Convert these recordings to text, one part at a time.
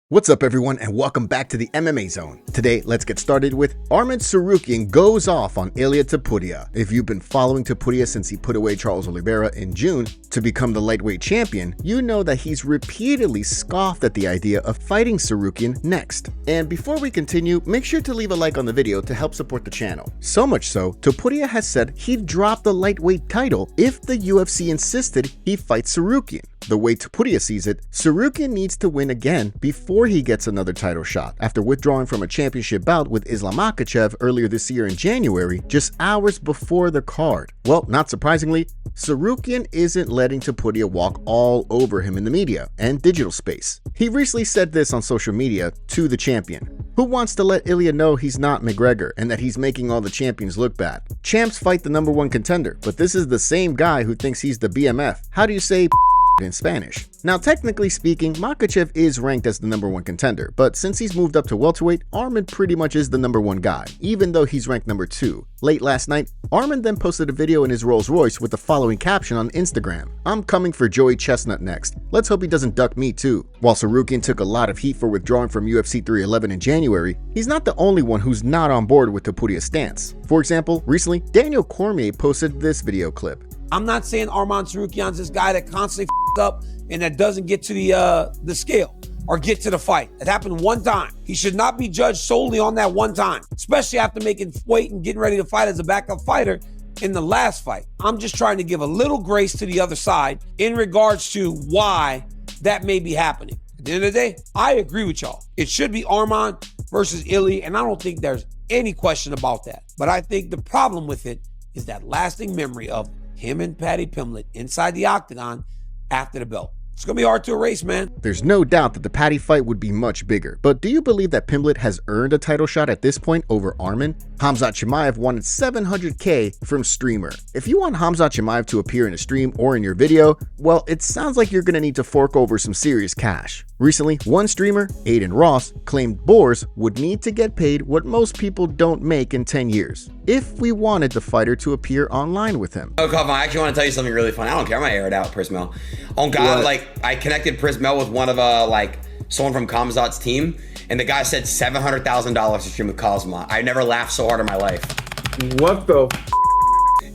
What's up everyone and welcome back to the MMA Zone. Today, let's get started with Arman Tsarukyan goes off on Ilia Topuria. If you've been following Topuria since he put away Charles Oliveira in June to become the lightweight champion, you know that he's repeatedly scoffed at the idea of fighting Tsarukyan next. And before we continue, make sure to leave a like on the video to help support the channel. So much so, Topuria has said he'd drop the lightweight title if the UFC insisted he fight Tsarukyan. The way Topuria sees it, Tsarukyan needs to win again before he gets another title shot, after withdrawing from a championship bout with Islam Makhachev earlier this year in January, just hours before the card. Well, not surprisingly, Tsarukyan isn't letting Topuria walk all over him in the media and digital space. He recently said this on social media to the champion, who wants to let Ilia know he's not McGregor and that he's making all the champions look bad. Champs fight the #1 contender, but this is the same guy who thinks he's the BMF. How do you say in Spanish? Now, technically speaking, Makhachev is ranked as the #1 contender, but since he's moved up to welterweight, Arman pretty much is the #1 guy, even though he's ranked #2. Late last night, Arman then posted a video in his Rolls Royce with the following caption on Instagram: "I'm coming for Joey Chestnut next. Let's hope he doesn't duck me too." While Tsarukyan took a lot of heat for withdrawing from UFC 311 in January, he's not the only one who's not on board with Topuria's stance. For example, recently, Daniel Cormier posted this video clip. "I'm not saying Arman Tsarukyan's this guy that constantly up and that doesn't get to the scale or get to the fight. It happened one time. He should not be judged solely on that one time, especially after making weight and getting ready to fight as a backup fighter in the last fight. I'm just trying to give a little grace to the other side in regards to why that may be happening. At the end of the day, I agree with y'all. It should be Arman versus Ilia, and I don't think there's any question about that. But I think the problem with it is that lasting memory of him and Paddy Pimblett inside the octagon after the belt. It's gonna be hard to erase, man. There's no doubt that the Paddy fight would be much bigger, but do you believe that Pimblett has earned a title shot at this point over Arman? Khamzat Chimaev wanted $700K from Streamer. If you want Khamzat Chimaev to appear in a stream or in your video, well, it sounds like you're gonna need to fork over some serious cash. Recently, one streamer, Aiden Ross, claimed Boers would need to get paid what most people don't make in 10 years if we wanted the fighter to appear online with him. Oh, Cobb, I actually want to tell you something really fun. I don't care. I'm gonna air it out, Prismel. Oh God, like I connected Prismel with one of someone from Khamzat's team, and the guy said $700,000 to stream with Cosma. I never laughed so hard in my life. What the?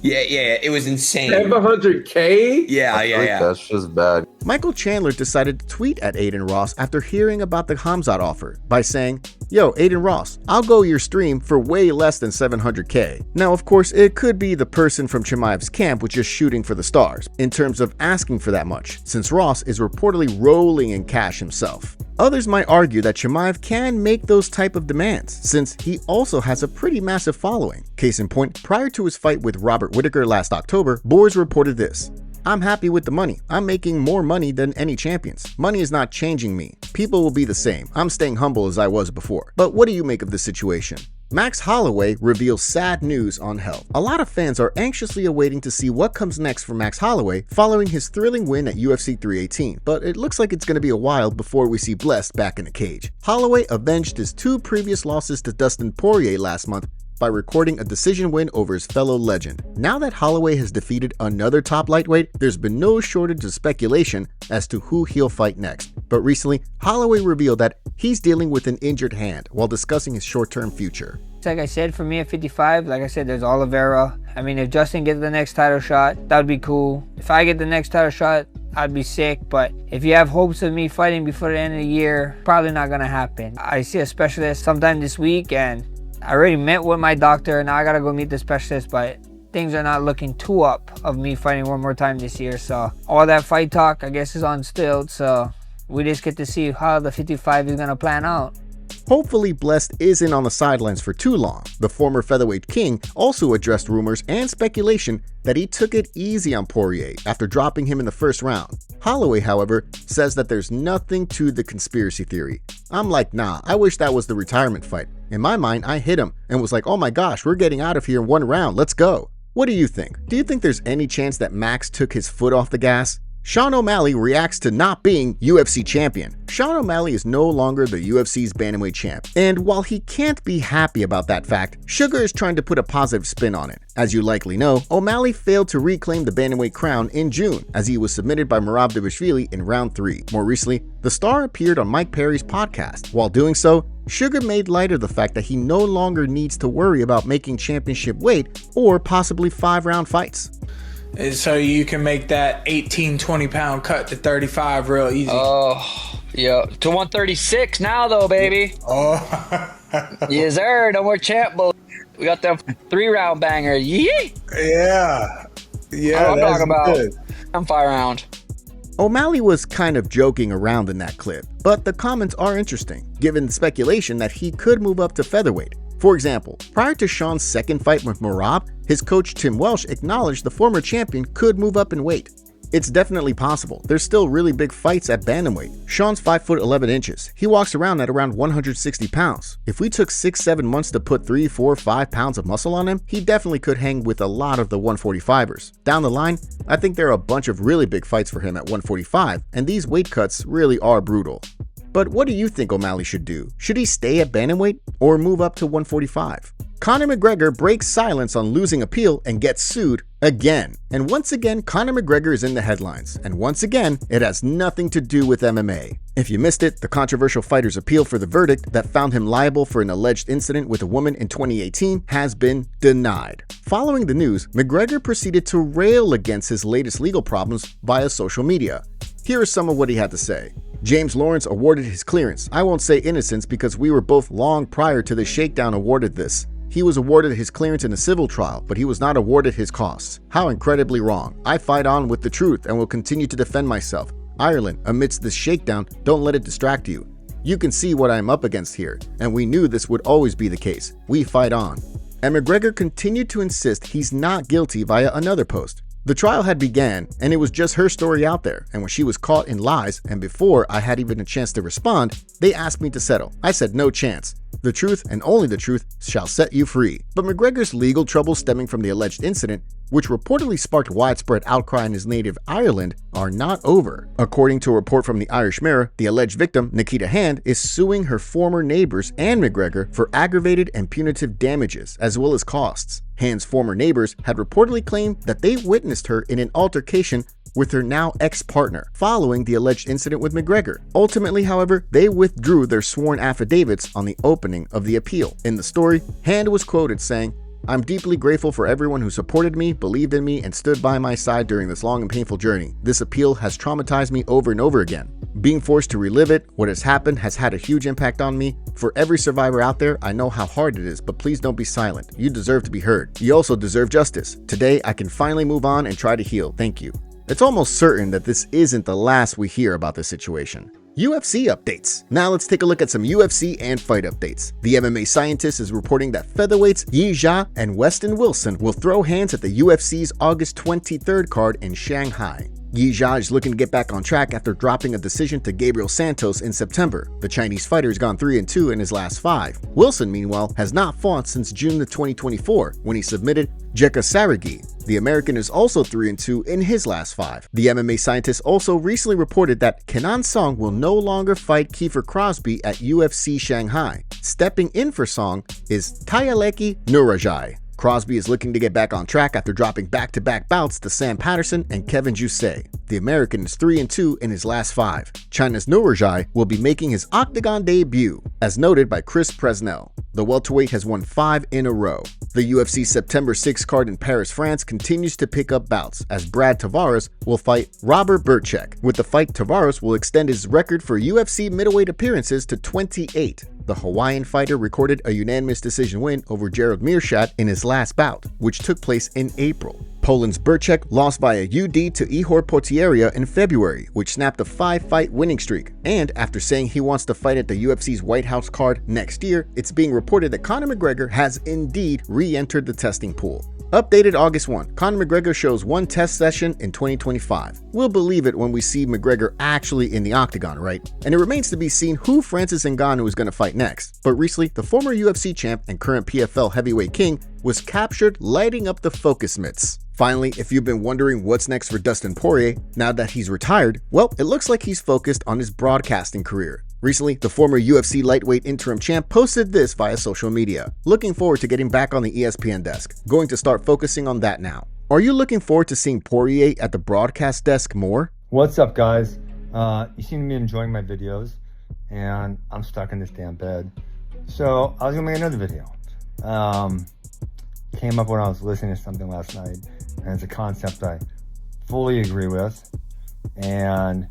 Yeah, it was insane. 700K? Yeah. That's just bad. Michael Chandler decided to tweet at Aiden Ross after hearing about the Khamzat offer by saying, "Yo, Aiden Ross, I'll go your stream for way less than 700K. Now, of course, it could be the person from Chimaev's camp which is shooting for the stars in terms of asking for that much, since Ross is reportedly rolling in cash himself. Others might argue that Chimaev can make those type of demands, since he also has a pretty massive following. Case in point, prior to his fight with Robert Whittaker last October, Boers reported this: "I'm happy with the money. I'm making more money than any champions. Money is not changing me. People will be the same. I'm staying humble as I was before." But what do you make of this situation? Max Holloway reveals sad news on health. A lot of fans are anxiously awaiting to see what comes next for Max Holloway following his thrilling win at UFC 318, but it looks like it's going to be a while before we see Blessed back in the cage. Holloway avenged his 2 previous losses to Dustin Poirier last month by recording a decision win over his fellow legend. Now that Holloway has defeated another top lightweight, there's been no shortage of speculation as to who he'll fight next. But recently, Holloway revealed that he's dealing with an injured hand while discussing his short-term future. Like I said, for me at 55, like I said, there's Oliveira. I mean, if Justin gets the next title shot, that would be cool. If I get the next title shot, I'd be sick. But if you have hopes of me fighting before the end of the year, probably not gonna happen. I see a specialist sometime this week, and I already met with my doctor. Now I gotta go meet the specialist, but things are not looking too up of me fighting one more time this year. So all that fight talk, I guess, is on stilts. So we just get to see how the 55 is gonna plan out. Hopefully Blessed isn't on the sidelines for too long. The former featherweight king also addressed rumors and speculation that he took it easy on Poirier after dropping him in the first round. Holloway, however, says that there's nothing to the conspiracy theory. "I'm like, nah, I wish that was the retirement fight. In my mind, I hit him and was like, oh my gosh, we're getting out of here in 1 round, let's go." What do you think? Do you think there's any chance that Max took his foot off the gas? Sean O'Malley reacts to not being UFC champion. Sean O'Malley is no longer the UFC's bantamweight champ, and while he can't be happy about that fact, Sugar is trying to put a positive spin on it. As you likely know, O'Malley failed to reclaim the bantamweight crown in June, as he was submitted by Merab Dvalishvili in round 3. More recently, the star appeared on Mike Perry's podcast. While doing so, Sugar made light of the fact that he no longer needs to worry about making championship weight or possibly 5-round fights. So you can make that 18, 20-pound cut to 35 real easy. Oh, yeah. To 136 now, though, baby. Oh. Yes, sir. No more champ bull. We got them 3-round banger. Yee! Yeah. Yeah, I'm that's talking about. good. I'm 5-round. O'Malley was kind of joking around in that clip, but the comments are interesting, given the speculation that he could move up to featherweight. For example, prior to Sean's second fight with Merab, his coach Tim Welsh acknowledged the former champion could move up in weight. It's definitely possible. There's still really big fights at bantamweight. Sean's 5'11". He walks around at around 160 pounds. If we took 6-7 months to put 3, 4, 5 pounds of muscle on him, he definitely could hang with a lot of the 145ers. Down the line, I think there are a bunch of really big fights for him at 145, and these weight cuts really are brutal. But what do you think O'Malley should do? Should he stay at bantamweight or move up to 145? Conor McGregor breaks silence on losing appeal and gets sued again. And once again, Conor McGregor is in the headlines. And once again, it has nothing to do with MMA. If you missed it, the controversial fighter's appeal for the verdict that found him liable for an alleged incident with a woman in 2018 has been denied. Following the news, McGregor proceeded to rail against his latest legal problems via social media. Here is some of what he had to say. James Lawrence awarded his clearance. I won't say innocence because we were both long prior to the shakedown awarded this. He was awarded his clearance in a civil trial, but he was not awarded his costs. How incredibly wrong. I fight on with the truth and will continue to defend myself. Ireland, amidst this shakedown, don't let it distract you. You can see what I'm up against here, and we knew this would always be the case. We fight on. And McGregor continued to insist he's not guilty via another post. The trial had began, and it was just her story out there, and when she was caught in lies, and before I had even a chance to respond, they asked me to settle. I said no chance. The truth, and only the truth, shall set you free. But McGregor's legal troubles stemming from the alleged incident, which reportedly sparked widespread outcry in his native Ireland, are not over. According to a report from the Irish Mirror, the alleged victim, Nikita Hand, is suing her former neighbors and McGregor for aggravated and punitive damages, as well as costs. Hand's former neighbors had reportedly claimed that they witnessed her in an altercation with her now ex-partner following the alleged incident with McGregor. Ultimately, however, they withdrew their sworn affidavits on the opening of the appeal. In the story, Hand was quoted saying, "I'm deeply grateful for everyone who supported me, believed in me, and stood by my side during this long and painful journey. This appeal has traumatized me over and over again. Being forced to relive it, what has happened has had a huge impact on me. For every survivor out there, I know how hard it is, but please don't be silent. You deserve to be heard. You also deserve justice. Today, I can finally move on and try to heal. Thank you." It's almost certain that this isn't the last we hear about this situation. UFC updates. Now let's take a look at some UFC and fight updates. The MMA Scientist is reporting that featherweights Yi Jia and Weston Wilson will throw hands at the UFC's August 23rd card in Shanghai. Yi Jia is looking to get back on track after dropping a decision to Gabriel Santos in September. The Chinese fighter has gone 3-2 in his last 5. Wilson, meanwhile, has not fought since June of 2024 when he submitted Jeka Saragi. The American is also 3-2 in his last 5. The MMA Scientist also recently reported that Kenan Song will no longer fight Kiefer Crosby at UFC Shanghai. Stepping in for Song is Tayaleki Nurajai. Crosby is looking to get back on track after dropping back-to-back bouts to Sam Patterson and Kevin Jousset. The American is 3-2 in his last 5. China's Nurajai will be making his Octagon debut, as noted by Chris Presnell. The welterweight has won 5 in a row. The UFC September 6 card in Paris, France continues to pick up bouts, as Brad Tavares will fight Robert Burchek. With the fight, Tavares will extend his record for UFC middleweight appearances to 28. The Hawaiian fighter recorded a unanimous decision win over Gerald Meerschaert in his last bout, which took place in April. Poland's Burchek lost via UD to Ihor Potieria in February, which snapped a 5-fight winning streak. And after saying he wants to fight at the UFC's White House card next year, it's being reported that Conor McGregor has indeed re-entered the testing pool. Updated August 1, Conor McGregor shows 1 test session in 2025. We'll believe it when we see McGregor actually in the octagon, right? And it remains to be seen who Francis Ngannou is going to fight next. But recently, the former UFC champ and current PFL heavyweight king was captured lighting up the focus mitts. Finally, if you've been wondering what's next for Dustin Poirier now that he's retired, well, it looks like he's focused on his broadcasting career. Recently, the former UFC lightweight interim champ posted this via social media. Looking forward to getting back on the ESPN desk. Going to start focusing on that now. Are you looking forward to seeing Poirier at the broadcast desk more? What's up, guys? You seem to be enjoying my videos, and I'm stuck in this damn bed. So I was gonna make another video. Came up when I was listening to something last night, and it's a concept I fully agree with, and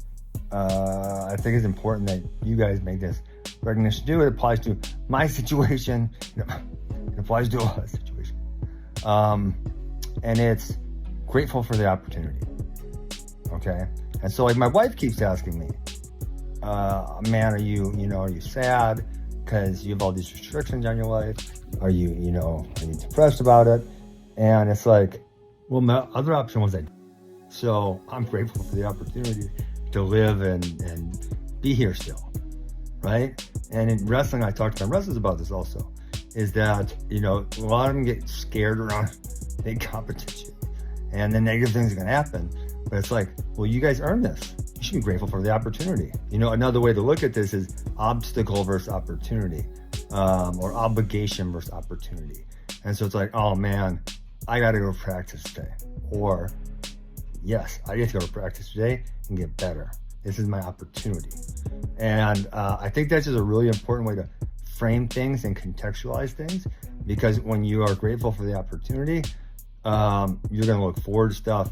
I think it's important that you guys make this recognition too. It applies to my situation. It applies to a lot of situations. And it's grateful for the opportunity. Okay? And so like my wife keeps asking me, man, are you sad because you have all these restrictions on your life? Are you depressed about it? And it's like, well, my other option was so I'm grateful for the opportunity to live and be here still, right? And in wrestling, I talked to my wrestlers about this also, is that, a lot of them get scared around big competition and the negative things are gonna happen. But it's like, well, you guys earned this. You should be grateful for the opportunity. Another way to look at this is obstacle versus opportunity, or obligation versus opportunity. And so it's like, oh man, I gotta go practice today. Or, yes, I get to go to practice today and get better. This is my opportunity. And I think that's just a really important way to frame things and contextualize things, because when you are grateful for the opportunity, you're gonna look forward to stuff,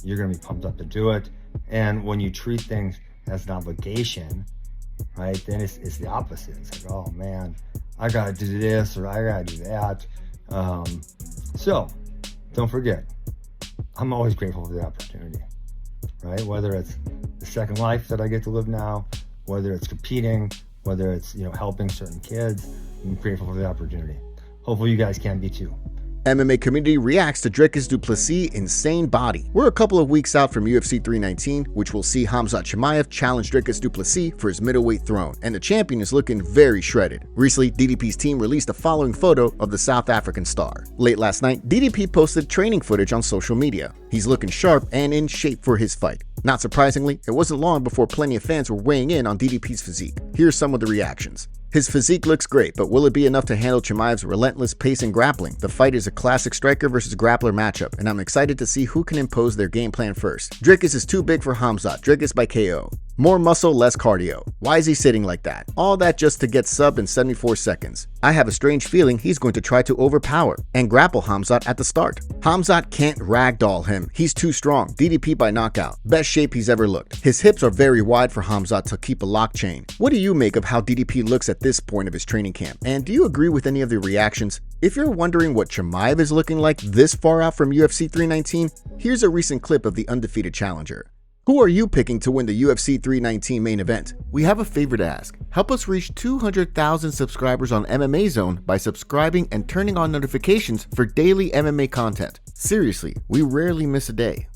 you're gonna be pumped up to do it. And when you treat things as an obligation, right, then it's the opposite. It's like, oh man, I gotta do this or I gotta do that. So don't forget, I'm always grateful for the opportunity, right? Whether it's the second life that I get to live now, whether it's competing, whether it's, helping certain kids, I'm grateful for the opportunity. Hopefully you guys can be too. MMA community reacts to Dricus du Plessis' insane body. We're a couple of weeks out from UFC 319, which will see Khamzat Chimaev challenge Dricus du Plessis for his middleweight throne, and the champion is looking very shredded. Recently, DDP's team released the following photo of the South African star. Late last night, DDP posted training footage on social media. He's looking sharp and in shape for his fight. Not surprisingly, it wasn't long before plenty of fans were weighing in on DDP's physique. Here's some of the reactions. His physique looks great, but will it be enough to handle Chimaev's relentless pace and grappling? The fight is a classic striker versus grappler matchup, and I'm excited to see who can impose their game plan first. Dricus is too big for Khamzat. Dricus by KO. More muscle, less cardio. Why is he sitting like that? All that just to get subbed in 74 seconds. I have a strange feeling he's going to try to overpower and grapple Khamzat at the start. Khamzat can't ragdoll him. He's too strong. DDP by knockout. Best shape he's ever looked. His hips are very wide for Khamzat to keep a lock chain. What do you make of how DDP looks at this point of his training camp? And do you agree with any of the reactions? If you're wondering what Chimaev is looking like this far out from UFC 319, here's a recent clip of the undefeated challenger. Who are you picking to win the UFC 319 main event? We have a favor to ask. Help us reach 200,000 subscribers on MMA Zone by subscribing and turning on notifications for daily MMA content. Seriously, we rarely miss a day.